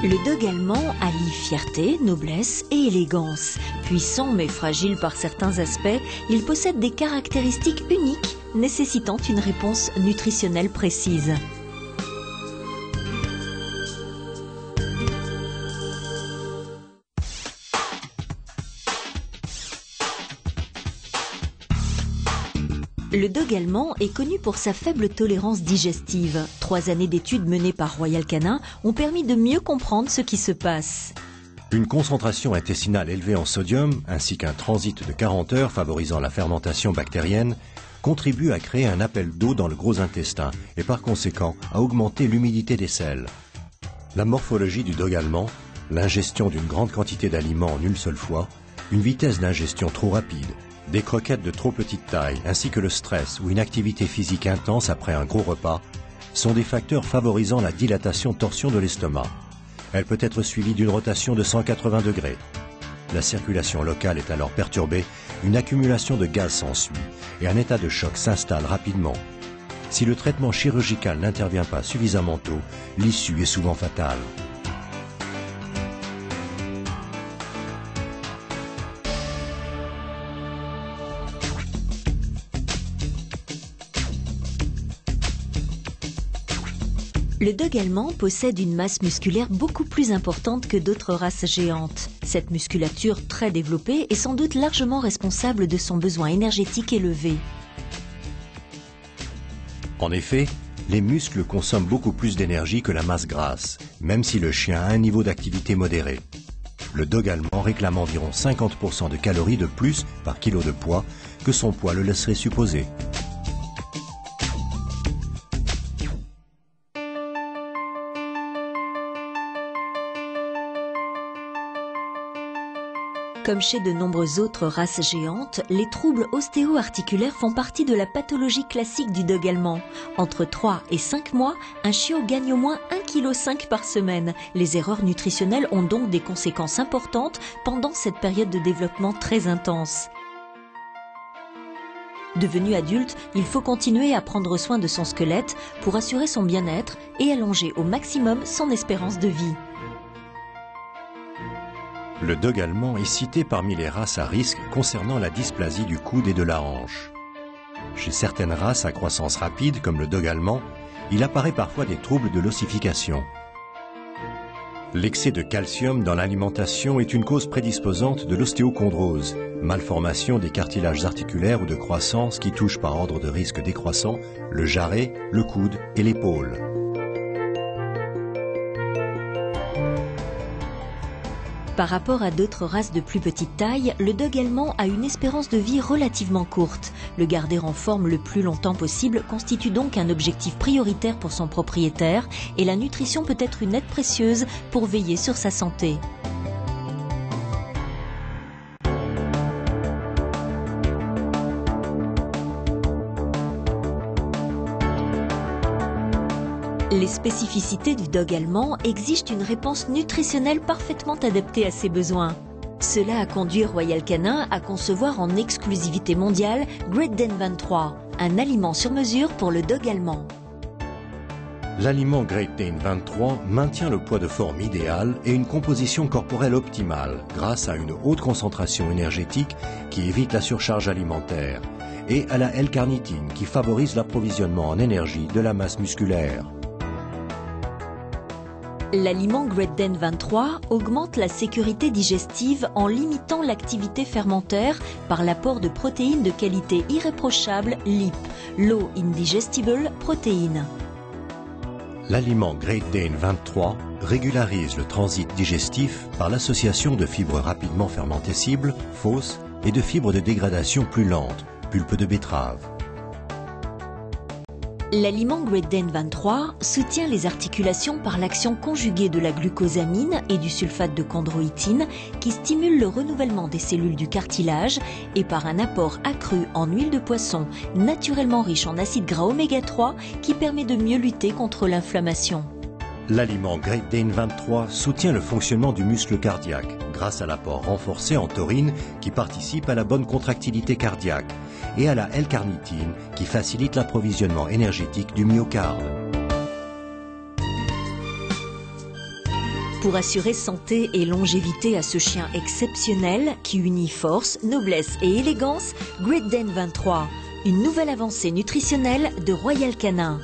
Le dog allemand allie fierté, noblesse et élégance. Puissant mais fragile par certains aspects, il possède des caractéristiques uniques nécessitant une réponse nutritionnelle précise. Le dog allemand est connu pour sa faible tolérance digestive. 3 années d'études menées par Royal Canin ont permis de mieux comprendre ce qui se passe. Une concentration intestinale élevée en sodium, ainsi qu'un transit de 40 heures favorisant la fermentation bactérienne, contribuent à créer un appel d'eau dans le gros intestin et par conséquent à augmenter l'humidité des selles. La morphologie du dog allemand, l'ingestion d'une grande quantité d'aliments en une seule fois, une vitesse d'ingestion trop rapide, des croquettes de trop petite taille, ainsi que le stress ou une activité physique intense après un gros repas, sont des facteurs favorisant la dilatation-torsion de l'estomac. Elle peut être suivie d'une rotation de 180 degrés. La circulation locale est alors perturbée, une accumulation de gaz s'ensuit et un état de choc s'installe rapidement. Si le traitement chirurgical n'intervient pas suffisamment tôt, l'issue est souvent fatale. Le dog allemand possède une masse musculaire beaucoup plus importante que d'autres races géantes. Cette musculature très développée est sans doute largement responsable de son besoin énergétique élevé. En effet, les muscles consomment beaucoup plus d'énergie que la masse grasse, même si le chien a un niveau d'activité modéré. Le dog allemand réclame environ 50% de calories de plus par kilo de poids que son poids le laisserait supposer. Comme chez de nombreuses autres races géantes, les troubles ostéo-articulaires font partie de la pathologie classique du dog allemand. Entre 3 et 5 mois, un chiot gagne au moins 1,5 kg par semaine. Les erreurs nutritionnelles ont donc des conséquences importantes pendant cette période de développement très intense. Devenu adulte, il faut continuer à prendre soin de son squelette pour assurer son bien-être et allonger au maximum son espérance de vie. Le dog allemand est cité parmi les races à risque concernant la dysplasie du coude et de la hanche. Chez certaines races à croissance rapide, comme le dog allemand, il apparaît parfois des troubles de l'ossification. L'excès de calcium dans l'alimentation est une cause prédisposante de l'ostéochondrose, malformation des cartilages articulaires ou de croissance qui touche par ordre de risque décroissant le jarret, le coude et l'épaule. Par rapport à d'autres races de plus petite taille, le dog allemand a une espérance de vie relativement courte. Le garder en forme le plus longtemps possible constitue donc un objectif prioritaire pour son propriétaire et la nutrition peut être une aide précieuse pour veiller sur sa santé. Les spécificités du dog allemand exigent une réponse nutritionnelle parfaitement adaptée à ses besoins. Cela a conduit Royal Canin à concevoir en exclusivité mondiale Great Dane 23, un aliment sur mesure pour le dog allemand. L'aliment Great Dane 23 maintient le poids de forme idéal et une composition corporelle optimale grâce à une haute concentration énergétique qui évite la surcharge alimentaire et à la L-carnitine qui favorise l'approvisionnement en énergie de la masse musculaire. L'aliment Great Dane 23 augmente la sécurité digestive en limitant l'activité fermentaire par l'apport de protéines de qualité irréprochable LIP, Low Indigestible Protein. L'aliment Great Dane 23 régularise le transit digestif par l'association de fibres rapidement fermentescibles, fausses, et de fibres de dégradation plus lentes, pulpe de betterave. L'aliment Great Dane 23 soutient les articulations par l'action conjuguée de la glucosamine et du sulfate de chondroïtine qui stimule le renouvellement des cellules du cartilage et par un apport accru en huile de poisson naturellement riche en acides gras oméga 3 qui permet de mieux lutter contre l'inflammation. L'aliment Great Dane 23 soutient le fonctionnement du muscle cardiaque grâce à l'apport renforcé en taurine qui participe à la bonne contractilité cardiaque et à la L-carnitine qui facilite l'approvisionnement énergétique du myocarde. pour assurer santé et longévité à ce chien exceptionnel qui unit force, noblesse et élégance, Great Dane 23, une nouvelle avancée nutritionnelle de Royal Canin.